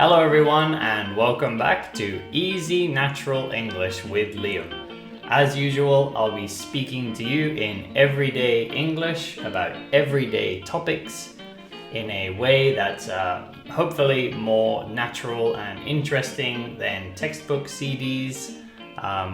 Hello everyone and welcome back to Easy Natural English with Liam. As usual, I'll be speaking to you in everyday English about everyday topics in a way that's hopefully more natural and interesting than textbook CDs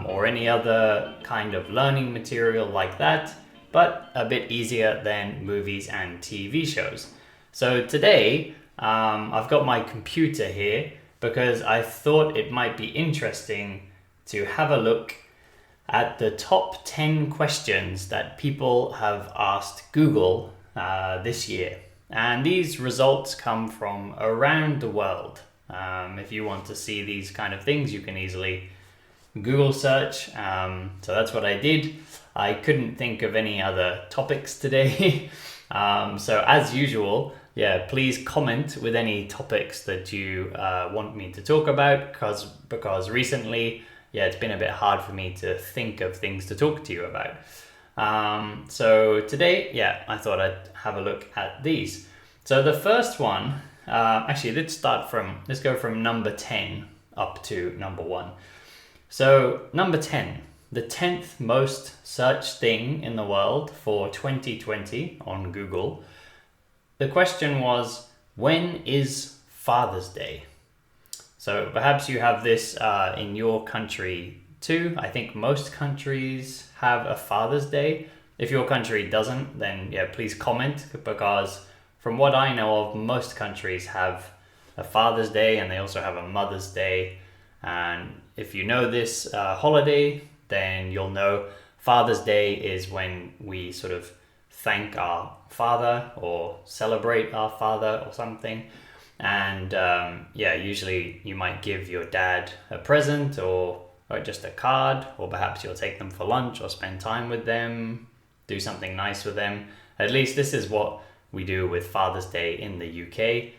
or any other kind of learning material like that, but a bit easier than movies and TV shows. So today, I've got my computer here because I thought it might be interesting to have a look at the top 10 questions that people have asked Google this year. And these results come from around the world. If you want to see these kind of things, you can easily Google search. So that's what I did. I couldn't think of any other topics today. So as usual, please comment with any topics that you want me to talk about because recently, it's been a bit hard for me to think of things to talk to you about. So today, I thought I'd have a look at these. So the first one, actually, let's go from number 10 up to number 1. So number 10, the 10th most searched thing in the world for 2020 on Google. The question was, when is Father's Day? So perhaps you have this in your country too. I think most countries have a Father's Day. If your country doesn't, then please comment, because from what I know of, most countries have a Father's Day and they also have a Mother's Day. And if you know this holiday, then you'll know Father's Day is when we sort of thank our father or celebrate our father or something. And usually you might give your dad a present or just a card, or perhaps you'll take them for lunch or spend time with them, do something nice with them. At least this is what we do with Father's Day in the UK.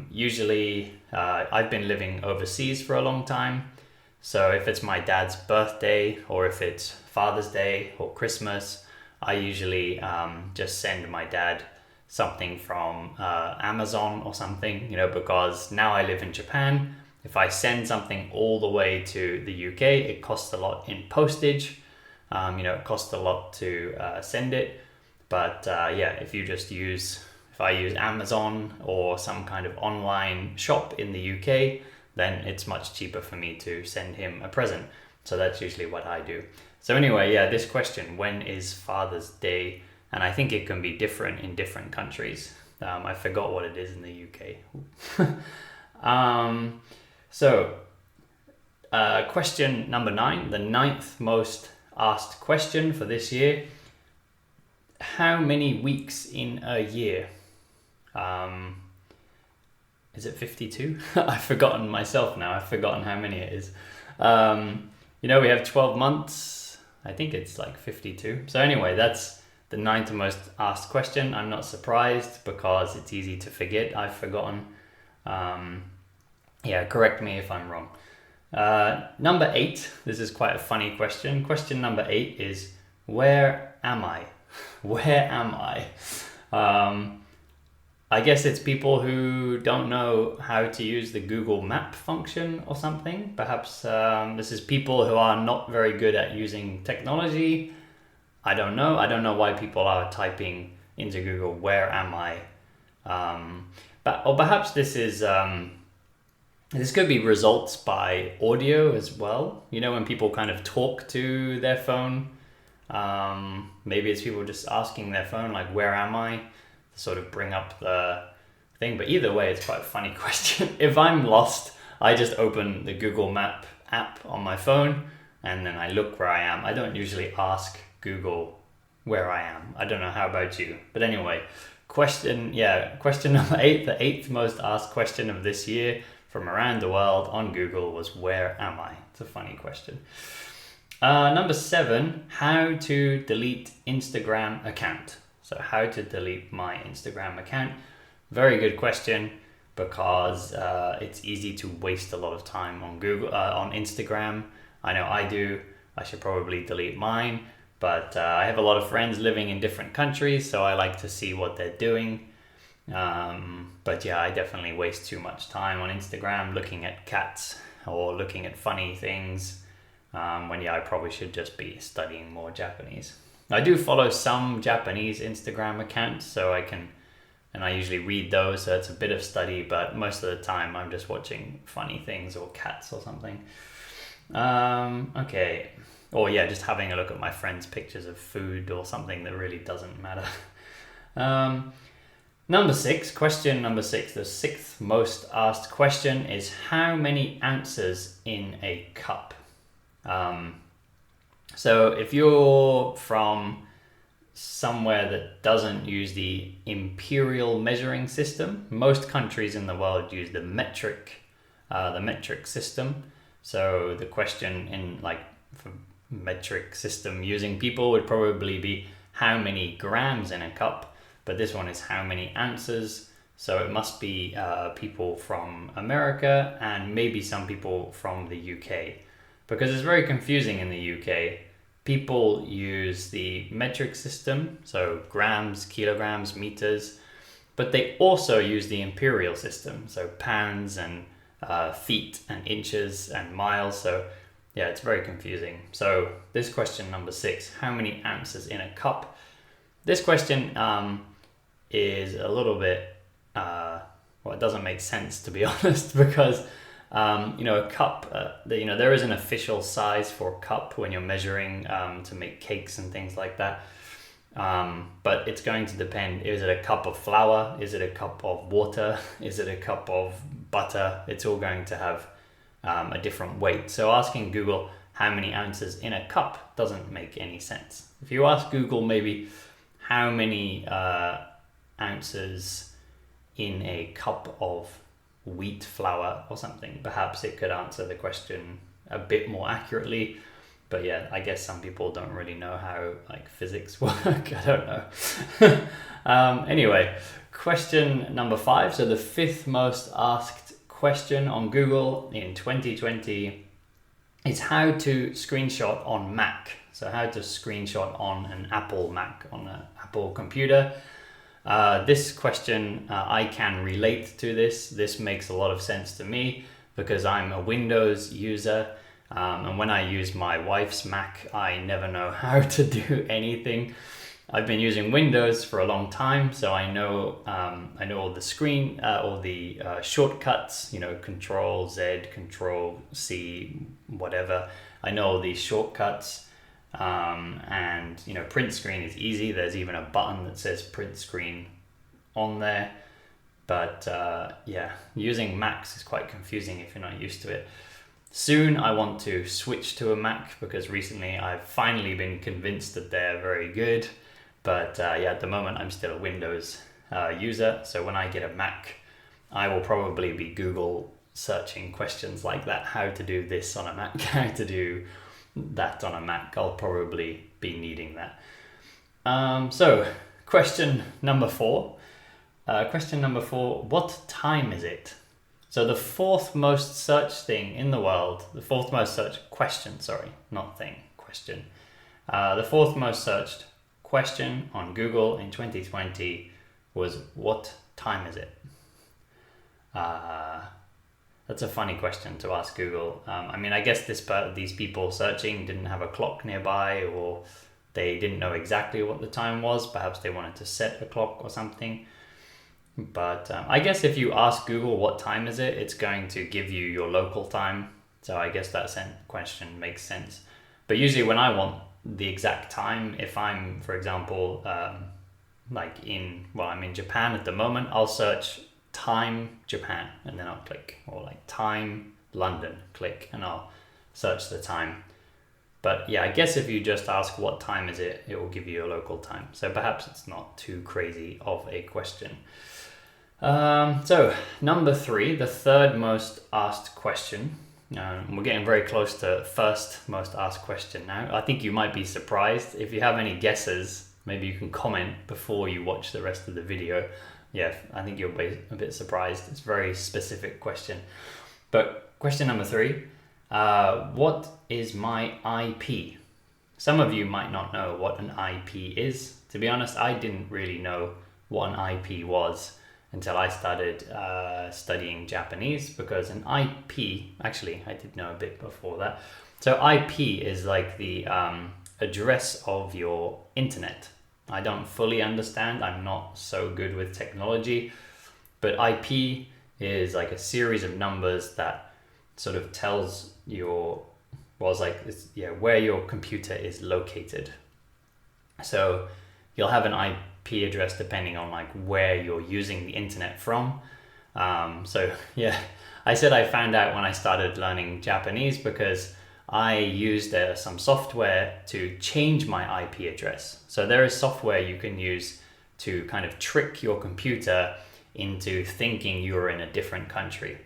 Usually I've been living overseas for a long time. So if it's my dad's birthday or if it's Father's Day or Christmas, I usually just send my dad something from Amazon or something, because now I live in Japan. If I send something all the way to the UK, it costs a lot in postage. It costs a lot to send it. But if I use Amazon or some kind of online shop in the UK, then it's much cheaper for me to send him a present. So that's usually what I do. So anyway, this question, when is Father's Day? And I think it can be different in different countries. I forgot what it is in the UK. Question number 9, the 9th most asked question for this year. How many weeks in a year? Is it 52? I've forgotten myself now. I've forgotten how many it is. We have 12 months. I think it's like 52. So anyway, that's the 9th most asked question. I'm not surprised because it's easy to forget. I've forgotten. Correct me if I'm wrong. Number 8, this is quite a funny question. Question number 8 is, where am I? Where am I? I guess it's people who don't know how to use the Google Map function or something. Perhaps this is people who are not very good at using technology. I don't know. I don't know why people are typing into Google, where am I? Or perhaps this is this could be results by audio as well. When people kind of talk to their phone. Maybe it's people just asking their phone, like, where am I? Sort of bring up the thing. But either way, it's quite a funny question. If I'm lost, I just open the Google Map app on my phone and then I look where I am. I don't usually ask Google where I am. I don't know, how about you? But anyway, question number 8, the 8th most asked question of this year from around the world on Google was, where am I? It's a funny question. Number 7, how to delete Instagram account. So how to delete my Instagram account. Very good question, because it's easy to waste a lot of time on on Instagram. I know I do. I should probably delete mine, but I have a lot of friends living in different countries, so I like to see what they're doing. But yeah, I definitely waste too much time on Instagram looking at cats or looking at funny things, when yeah, I probably should just be studying more Japanese. I do follow some Japanese Instagram accounts, so I usually read those, so it's a bit of study, but most of the time I'm just watching funny things or cats or something. Okay. Or yeah, just having a look at my friends' pictures of food or something that really doesn't matter. Question number six, the sixth most asked question is how many ounces in a cup? So if you're from somewhere that doesn't use the imperial measuring system, most countries in the world use the metric system. So the question in for metric system using people would probably be how many grams in a cup, but this one is how many ounces. So it must be people from America and maybe some people from the UK, because it's very confusing in the UK. People use the metric system, so grams, kilograms, meters, but they also use the imperial system, so pounds and feet and inches and miles. So yeah, it's very confusing. So this question number six, how many ounces in a cup? This question is a little bit, it doesn't make sense, to be honest, because a cup, there is an official size for a cup when you're measuring to make cakes and things like that. But it's going to depend. Is it a cup of flour? Is it a cup of water? Is it a cup of butter? It's all going to have a different weight. So asking Google how many ounces in a cup doesn't make any sense. If you ask Google maybe how many ounces in a cup of wheat flour or something, perhaps it could answer the question a bit more accurately. But yeah, I guess some people don't really know how physics work. I don't know. Anyway, question number 5. So the 5th most asked question on Google in 2020 is how to screenshot on Mac. So how to screenshot on an Apple Mac, on an Apple computer. This question, I can relate to this. This makes a lot of sense to me because I'm a Windows user. And when I use my wife's Mac, I never know how to do anything. I've been using Windows for a long time, so I know all the shortcuts. Control Z, Control C, whatever. I know all these shortcuts, and print screen is easy. There's even a button that says print screen on there. But using Macs is quite confusing if you're not used to it. Soon I want to switch to a Mac because recently I've finally been convinced that they're very good. But at the moment I'm still a Windows user. So when I get a Mac, I will probably be Google searching questions like that. How to do this on a Mac, how to do that on a Mac. I'll probably be needing that. So question number 4. What time is it? So the 4th most searched thing in the world, the 4th most searched question, question. The 4th most searched question on Google in 2020 was, what time is it? That's a funny question to ask Google. I guess these people searching didn't have a clock nearby, or they didn't know exactly what the time was. Perhaps they wanted to set a clock or something. But I guess if you ask Google what time is it, it's going to give you your local time. So I guess that question makes sense. But usually when I want the exact time, if I'm, for example, I'm in Japan at the moment, I'll search time Japan and then I'll click, or time London, click, and I'll search the time. But yeah, I guess if you just ask what time is it, it will give you a local time. So perhaps it's not too crazy of a question. So number 3, the 3rd most asked question. We're getting very close to first most asked question now. I think you might be surprised. If you have any guesses, maybe you can comment before you watch the rest of the video. Yeah, I think you'll be a bit surprised. It's a very specific question. But question number 3, what is my IP? Some of you might not know what an IP is. To be honest, I didn't really know what an IP was until I started studying Japanese, because an IP, actually I did know a bit before that. So IP is like the address of your internet. I don't fully understand, I'm not so good with technology, but IP is like a series of numbers that sort of tells where your computer is located. So you'll have an IP address depending on like where you're using the internet from. I said I found out when I started learning Japanese because I used some software to change my IP address. So there is software you can use to kind of trick your computer into thinking you're in a different country.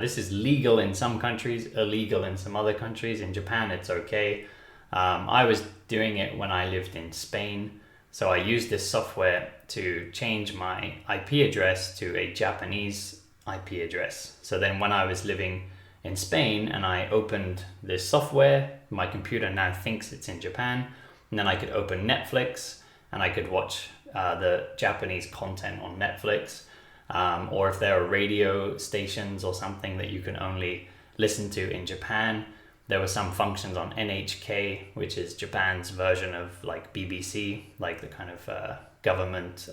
This is legal in some countries, illegal in some other countries. In Japan, it's okay. I was doing it when I lived in Spain. So I used this software to change my IP address to a Japanese IP address. So then when I was living in Spain and I opened this software, my computer now thinks it's in Japan. And then I could open Netflix and I could watch the Japanese content on Netflix. Or if there are radio stations or something that you can only listen to in Japan, there were some functions on NHK, which is Japan's version of like BBC, like the kind of government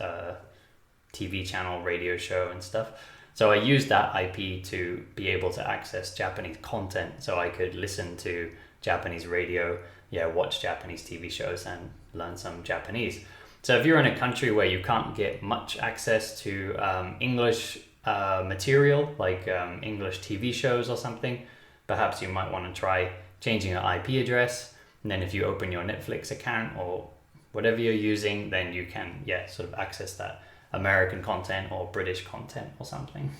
TV channel radio show and stuff. So I used that IP to be able to access Japanese content, so I could listen to Japanese radio, watch Japanese TV shows and learn some Japanese. So if you're in a country where you can't get much access to English material, like English TV shows or something, perhaps you might want to try changing your IP address. And then if you open your Netflix account or whatever you're using, then you can sort of access that American content or British content or something.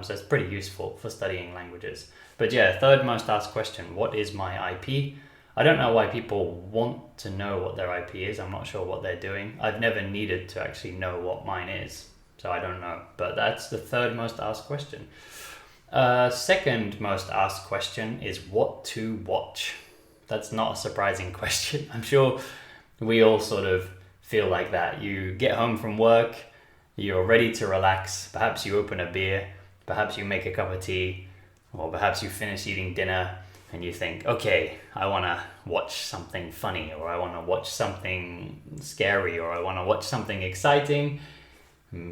So it's pretty useful for studying languages. But third most asked question, what is my IP? I don't know why people want to know what their IP is. I'm not sure what they're doing. I've never needed to actually know what mine is, so I don't know. But that's the third most asked question. Second most asked question is what to watch. That's not a surprising question. I'm sure we all sort of feel like that. You get home from work, you're ready to relax. Perhaps you open a beer, perhaps you make a cup of tea, or perhaps you finish eating dinner and you think, okay, I want to watch something funny, or I want to watch something scary, or I want to watch something exciting.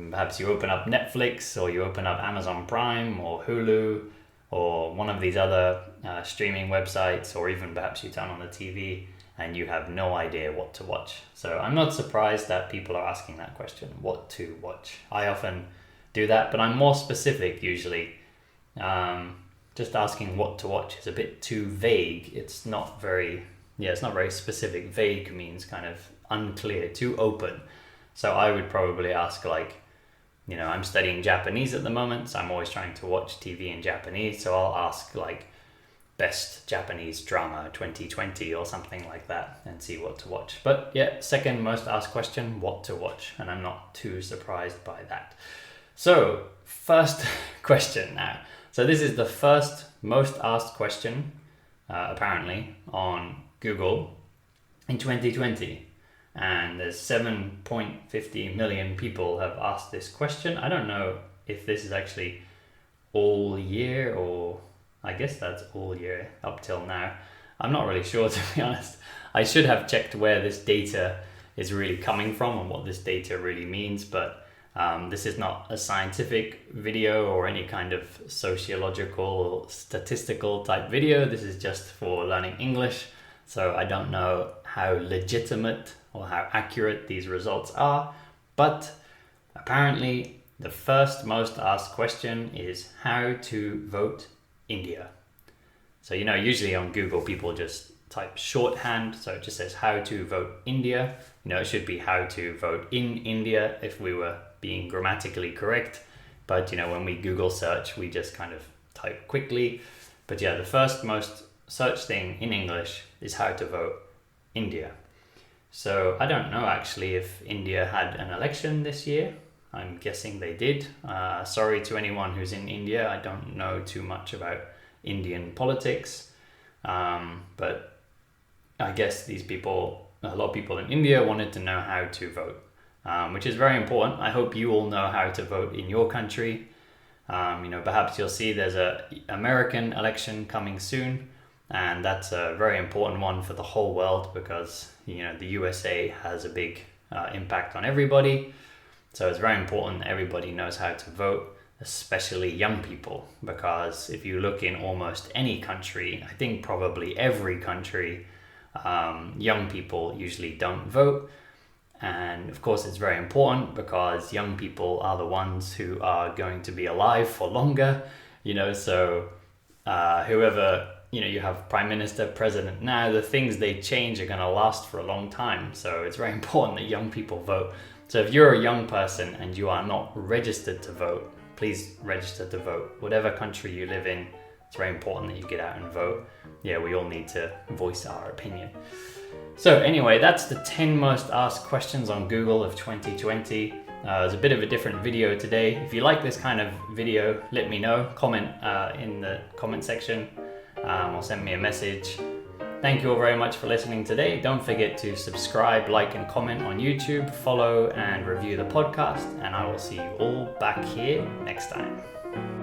Perhaps you open up Netflix, or you open up Amazon Prime or Hulu or one of these other streaming websites, or even perhaps you turn on the TV and you have no idea what to watch. So I'm not surprised that people are asking that question, what to watch. I often do that, but I'm more specific usually. Just asking what to watch is a bit too vague. It's not very specific. Vague means kind of unclear, too open. So I would probably ask I'm studying Japanese at the moment, so I'm always trying to watch TV in Japanese. So I'll ask best Japanese drama 2020 or something like that and see what to watch. But second most asked question, what to watch. And I'm not too surprised by that. So first question now. So this is the first most asked question, apparently, on Google in 2020. And there's 7.50 million people have asked this question. I don't know if this is actually all year, or I guess that's all year up till now. I'm not really sure, to be honest. I should have checked where this data is really coming from and what this data really means, but this is not a scientific video or any kind of sociological or statistical type video. This is just for learning English. So I don't know how legitimate or how accurate these results are, but apparently the first most asked question is how to vote India. So usually on Google people just type shorthand, so it just says how to vote India. It should be how to vote in India if we were being grammatically correct, but when we Google search we just kind of type quickly. But the first most searched thing in English is how to vote India. So I don't know actually if India had an election this year. I'm guessing they did. Sorry to anyone who's in India, I don't know too much about Indian politics, but I guess a lot of people in India wanted to know how to vote. which is very important. I hope you all know how to vote in your country. Perhaps you'll see there's a American election coming soon, and that's a very important one for the whole world because, the USA has a big impact on everybody. So it's very important that everybody knows how to vote, especially young people, because if you look in almost any country, I think probably every country, young people usually don't vote. And of course it's very important because young people are the ones who are going to be alive for longer, so whoever, you have prime minister, president now, the things they change are going to last for a long time. So it's very important that young people vote. So if you're a young person and you are not registered to vote, please register to vote. Whatever country you live in, it's very important that you get out and vote. Yeah, we all need to voice our opinion. So anyway, that's the 10 most asked questions on Google of 2020. It's a bit of a different video today. If you like this kind of video, let me know. Comment in the comment section or send me a message. Thank you all very much for listening today. Don't forget to subscribe, like, and comment on YouTube, follow and review the podcast, and I will see you all back here next time.